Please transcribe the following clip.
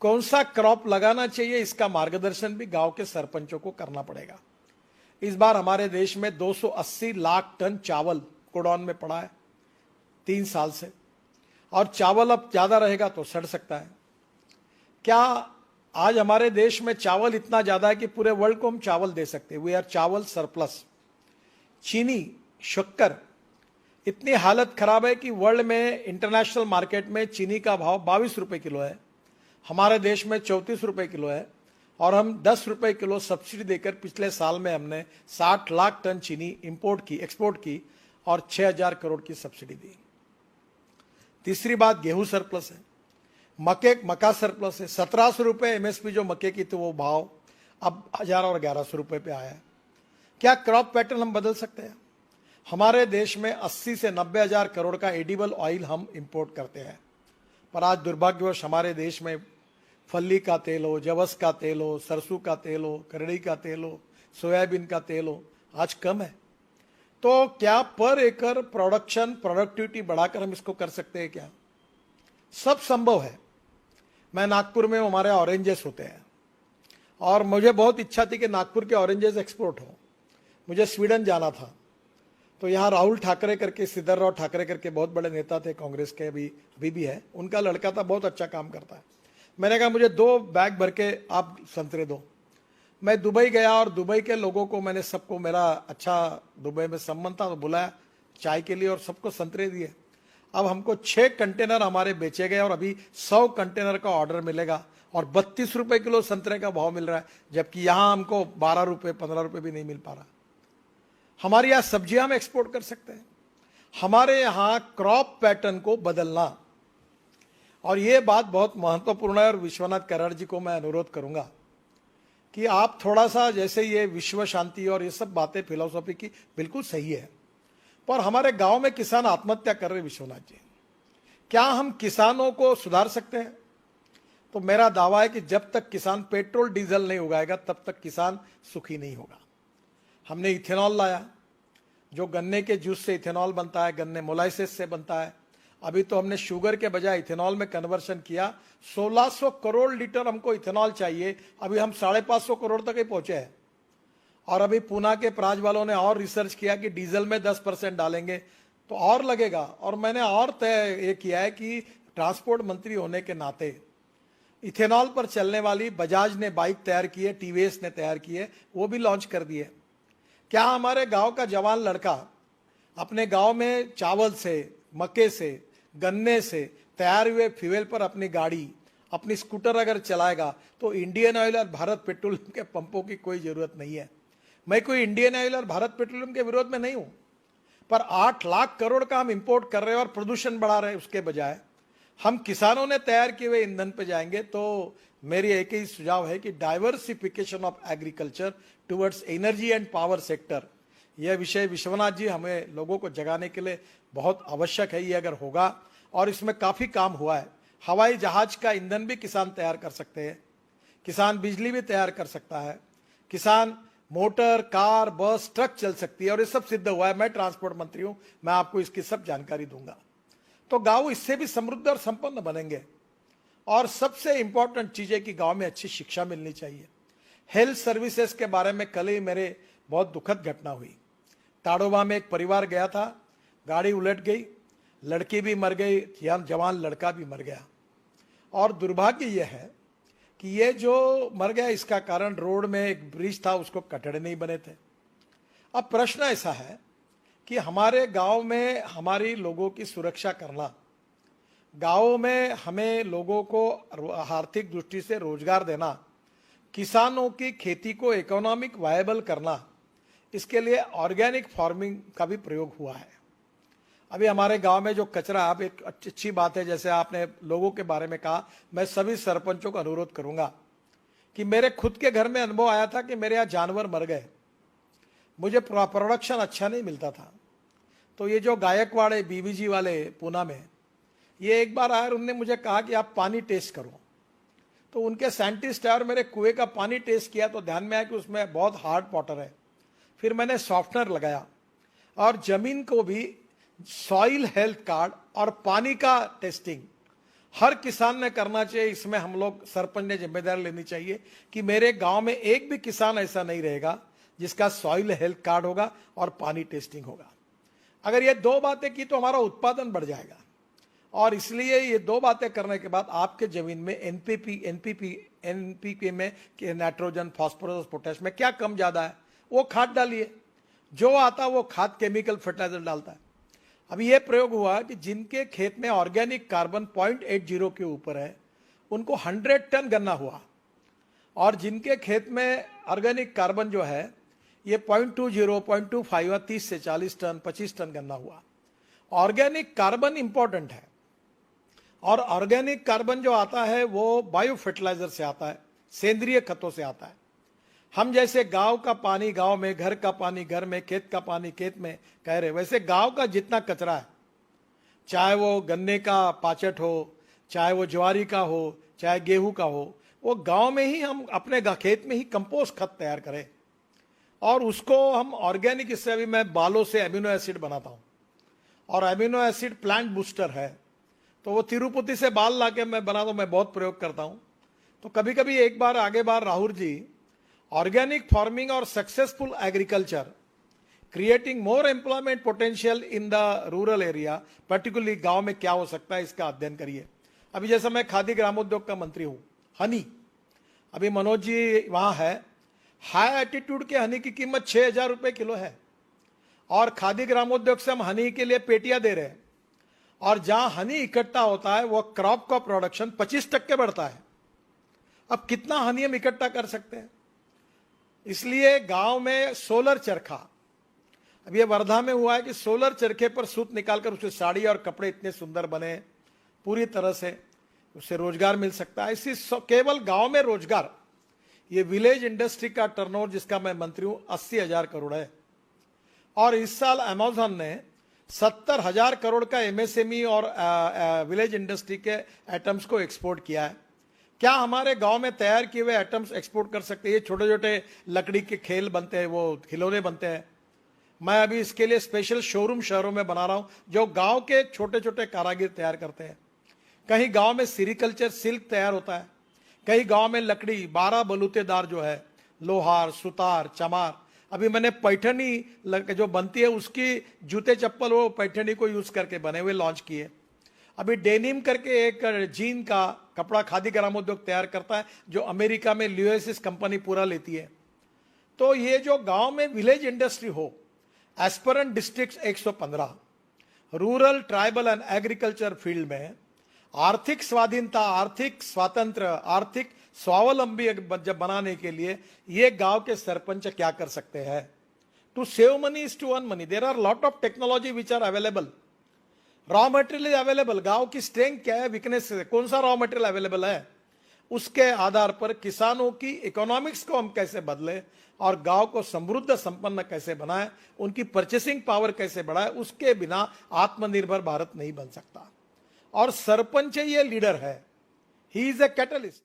कौन सा क्रॉप लगाना चाहिए, इसका मार्गदर्शन भी गांव के सरपंचों को करना पड़ेगा। इस बार हमारे देश में 280 लाख टन चावल गोडाउन में पड़ा है 3 साल से, और चावल अब ज्यादा रहेगा तो सड़ सकता है। क्या आज हमारे देश में चावल इतना ज्यादा है कि पूरे वर्ल्ड को हम चावल दे सकते हैं? वी आर चावल सरप्लस। चीनी, शक्कर, इतनी हालत खराब है कि वर्ल्ड में इंटरनेशनल मार्केट में चीनी का भाव 22 रुपए किलो है, हमारे देश में 34 रुपए किलो है, और हम 10 रुपए किलो सब्सिडी देकर पिछले साल में हमने 60 लाख टन चीनी एक्सपोर्ट की और 6,000 करोड़ की सब्सिडी दी। तीसरी बात, गेहूं सरप्लस है, मक्का सरप्लस है। 1700 रुपए एमएसपी जो मक्के की थी वो भाव अब 1000 और 1100 रुपए पे आया है। क्या क्रॉप पैटर्न हम बदल सकते हैं? हमारे देश में 80 से 90 हजार करोड़ का एडिबल ऑयल हम इंपोर्ट करते हैं, पर आज दुर्भाग्यवश हमारे देश में फल्ली का तेल हो, जवस का तेल हो, सरसों का तेल हो, करड़ी का तेल हो, सोयाबीन का तेल हो, आज कम है। तो क्या पर एकड़ प्रोडक्टिविटी बढ़ाकर हम इसको कर सकते हैं क्या? सब संभव है। मैं नागपुर में, हमारे ऑरेंजेस होते हैं और मुझे बहुत इच्छा थी कि नागपुर के ऑरेंजेस एक्सपोर्ट हो। मुझे स्वीडन जाना था, तो यहाँ राहुल ठाकरे करके, सिद्धरराव ठाकरे करके बहुत बड़े नेता थे कांग्रेस के, अभी भी है, उनका लड़का था, बहुत अच्छा काम करता है। मैंने कहा मुझे 2 बैग भर के आप संतरे दो। मैं दुबई गया और दुबई के लोगों को मैंने सबको, मेरा अच्छा दुबई में संबंध था, तो बुलाया चाय के लिए और सबको संतरे दिए। अब हमको 6 कंटेनर हमारे बेचे गए और अभी 100 कंटेनर का ऑर्डर मिलेगा और 32 रुपए किलो संतरे का भाव मिल रहा है, जबकि यहां हमको 12 रुपए 15 रुपए भी नहीं मिल पा रहा। हमारे यहाँ सब्जियां हम एक्सपोर्ट कर सकते हैं। हमारे यहाँ क्रॉप पैटर्न को बदलना, और ये बात बहुत महत्वपूर्ण है, और विश्वनाथ कराड़ जी को मैं अनुरोध करूंगा कि आप थोड़ा सा, जैसे ये विश्व शांति और ये सब बातें फिलोसॉफी की बिल्कुल सही है, पर हमारे गांव में किसान आत्महत्या कर रहे। विश्वनाथ जी, क्या हम किसानों को सुधार सकते हैं? तो मेरा दावा है कि जब तक किसान पेट्रोल डीजल नहीं उगाएगा तब तक किसान सुखी नहीं होगा। हमने इथेनॉल लाया, जो गन्ने के जूस से इथेनॉल बनता है, गन्ने मोलाइसिस से बनता है। अभी तो हमने शुगर के बजाय इथेनॉल में कन्वर्शन किया। 1600 करोड़ लीटर हमको इथेनॉल चाहिए, अभी हम 550 करोड़ तक ही पहुंचे हैं। और अभी पूना के प्राज वालों ने और रिसर्च किया कि डीजल में 10% डालेंगे तो और लगेगा। और मैंने और तय ये किया है कि ट्रांसपोर्ट मंत्री होने के नाते इथेनॉल पर चलने वाली बजाज ने बाइक तैयार की है, टीवीएस ने तैयार की है, वो भी लॉन्च कर दी है। क्या हमारे गांव का जवान लड़का अपने गांव में चावल से, मक्के से, गन्ने से तैयार हुए फ्यूल पर अपनी गाड़ी, अपनी स्कूटर अगर चलाएगा तो इंडियन ऑयल और भारत पेट्रोलियम के पंपों की कोई जरूरत नहीं है। मैं कोई इंडियन ऑयल और भारत पेट्रोलियम के विरोध में नहीं हूं, पर 8 लाख करोड़ का हम इंपोर्ट कर रहे हैं और प्रदूषण बढ़ा रहे हैं। उसके बजाय हम किसानों ने तैयार किए हुए ईंधन पे जाएंगे। तो मेरी एक ही सुझाव है कि diversification of agriculture towards energy and power sector, यह विषय विश्वनाथ जी हमें लोगों को जगाने के लिए बहुत आवश्यक है। ये अगर होगा, और इसमें काफी काम हुआ है, हवाई जहाज का ईंधन भी किसान तैयार कर सकते हैं, किसान बिजली भी तैयार कर सकता है, किसान मोटर, कार, बस, ट्रक चल सकती है, और ये सब सिद्ध हुआ है। मैं ट्रांसपोर्ट मंत्री हूं, मैं आपको इसकी सब जानकारी दूंगा। तो गांव इससे भी समृद्ध और संपन्न बनेंगे। और सबसे इंपॉर्टेंट चीज है कि गांव में अच्छी शिक्षा मिलनी चाहिए। हेल्थ सर्विसेज के बारे में कल ही मेरे बहुत दुखद घटना हुई। ताड़ोबा में एक परिवार गया था, गाड़ी उलट गई, लड़की भी मर गई, जवान लड़का भी मर गया। और दुर्भाग्य यह है कि ये जो मर गया इसका कारण रोड में एक ब्रिज था, उसको कटड़े नहीं बने थे। अब प्रश्न ऐसा है कि हमारे गांव में हमारी लोगों की सुरक्षा करना, गांव में हमें लोगों को आर्थिक दृष्टि से रोजगार देना, किसानों की खेती को इकोनॉमिक वायबल करना, इसके लिए ऑर्गेनिक फार्मिंग का भी प्रयोग हुआ है। अभी हमारे गांव में जो कचरा, आप एक अच्छी बात है, जैसे आपने लोगों के बारे में कहा, मैं सभी सरपंचों का अनुरोध करूंगा कि मेरे खुद के घर में अनुभव आया था कि मेरे यहाँ जानवर मर गए, मुझे प्रोडक्शन अच्छा नहीं मिलता था। तो ये जो गायकवाड़ है, बीबीजी वाले पूना में, ये एक बार आए और उन्होंने मुझे कहा कि आप पानी टेस्ट करो। तो उनके साइंटिस्ट है और मेरे कुएं का पानी टेस्ट किया तो ध्यान में आया कि उसमें बहुत हार्ड वाटर है। फिर मैंने सॉफ्टनर लगाया और जमीन को भी सॉइल हेल्थ कार्ड और पानी का टेस्टिंग हर किसान ने करना चाहिए। इसमें हम लोग सरपंच ने जिम्मेदारी लेनी चाहिए कि मेरे गांव में एक भी किसान ऐसा नहीं रहेगा जिसका सॉइल हेल्थ कार्ड होगा और पानी टेस्टिंग होगा। अगर ये दो बातें की तो हमारा उत्पादन बढ़ जाएगा। और इसलिए ये दो बातें करने के बाद आपके जमीन में एनपीके में नाइट्रोजन, फास्फोरस, पोटेश में क्या कम ज्यादा है वो खाद डालिए। जो आता वो खाद केमिकल फर्टिलाइजर डालता है। अभी ये प्रयोग हुआ कि जिनके खेत में ऑर्गेनिक कार्बन 0.80 के ऊपर है उनको 100 टन गन्ना हुआ, और जिनके खेत में ऑर्गेनिक कार्बन जो है ये 0.20, 0.25 हुआ, 30 से 40 टन, 25 टन गन्ना हुआ। ऑर्गेनिक कार्बन इंपॉर्टेंट है, और ऑर्गेनिक कार्बन जो आता है वो बायो फर्टिलाइजर से आता है, सेंद्रीय खतों से आता है। हम जैसे गांव का पानी गांव में, घर का पानी घर में, खेत का पानी खेत में कह रहे, वैसे गांव का जितना कचरा है, चाहे वो गन्ने का पाचट हो, चाहे वो ज्वारी का हो, चाहे गेहूं का हो, वो गांव में ही हम अपने खेत में ही कंपोस्ट खत तैयार करें और उसको हम ऑर्गेनिक। इससे अभी मैं बालों से एमिनो एसिड बनाता हूं, और एमिनो एसिड प्लांट बूस्टर है, तो वो तिरुपति से बाल लाके मैं बनाता हूं, मैं बहुत प्रयोग करता हूं। तो कभी कभी एक बार आगे बार राहुल जी, ऑर्गेनिक फार्मिंग और successful agriculture creating more employment potential in the rural area, particularly गांव में क्या हो सकता है इसका अध्ययन करिए। अभी जैसा मैं खादी ग्रामोद्योग का मंत्री हूं, हनी, अभी मनोज जी वहां है, हाई एटीट्यूड के हनी की कीमत 6,000 रुपए किलो है, और खादी ग्रामोद्योग से हम हनी के लिए पेटियां दे रहे हैं, और जहां हनी इकट्ठा होता है वो क्रॉप का प्रोडक्शन 25% बढ़ता है। अब कितना हनी हम इकट्ठा कर सकते हैं? इसलिए गांव में सोलर चरखा, अब ये वर्धा में हुआ है कि सोलर चरखे पर सूत निकालकर उससे साड़ी और कपड़े इतने सुंदर बने, पूरी तरह से उससे रोजगार मिल सकता है। इसी केवल गांव में रोजगार, ये विलेज इंडस्ट्री का टर्नओवर जिसका मैं मंत्री हूं 80,000 करोड़ है, और इस साल अमेज़न ने 70,000 करोड़ का एमएसएमई और विलेज इंडस्ट्री के आइटम्स को एक्सपोर्ट किया है। क्या हमारे गांव में तैयार किए हुए आइटम्स एक्सपोर्ट कर सकते हैं? ये छोटे छोटे लकड़ी के खेल बनते हैं, वो खिलौने बनते हैं। मैं अभी इसके लिए स्पेशल शोरूम शहरों में बना रहा हूं जो गांव के छोटे छोटे कारीगर तैयार करते हैं। कहीं गांव में सीरिकल्चर सिल्क तैयार होता है, कहीं गांव में लकड़ी 12 बलूतेदार जो है, लोहार, सुतार, चमार। अभी मैंने पैठनी जो बनती है उसकी जूते चप्पल वो पैठनी को यूज करके बने हुए लॉन्च किए। अभी डेनिम करके एक जीन का कपड़ा खादी ग्रामोद्योग तैयार करता है जो अमेरिका में ल्यूएसिस कंपनी पूरा लेती है। तो ये जो गांव में विलेज इंडस्ट्री हो, aspirant district 115, rural, tribal and agriculture field में आर्थिक स्वाधीनता, आर्थिक स्वातंत्र, आर्थिक स्वावलंबी जब बनाने के लिए ये गांव के सरपंच क्या कर सकते हैं? To save money is to earn money. There are lot of technology which are available, raw material is available. गांव की स्ट्रेंथ क्या है, वीकनेस है, कौन सा रॉ मटेरियल अवेलेबल है, उसके आधार पर किसानों की इकोनॉमिक्स को हम कैसे बदले और गांव को समृद्ध संपन्न कैसे बनाए, उनकी परचेसिंग पावर कैसे बढ़ाए, उसके बिना आत्मनिर्भर भारत नहीं बन सकता। और सरपंच ये लीडर है, ही इज ए कैटलिस्ट।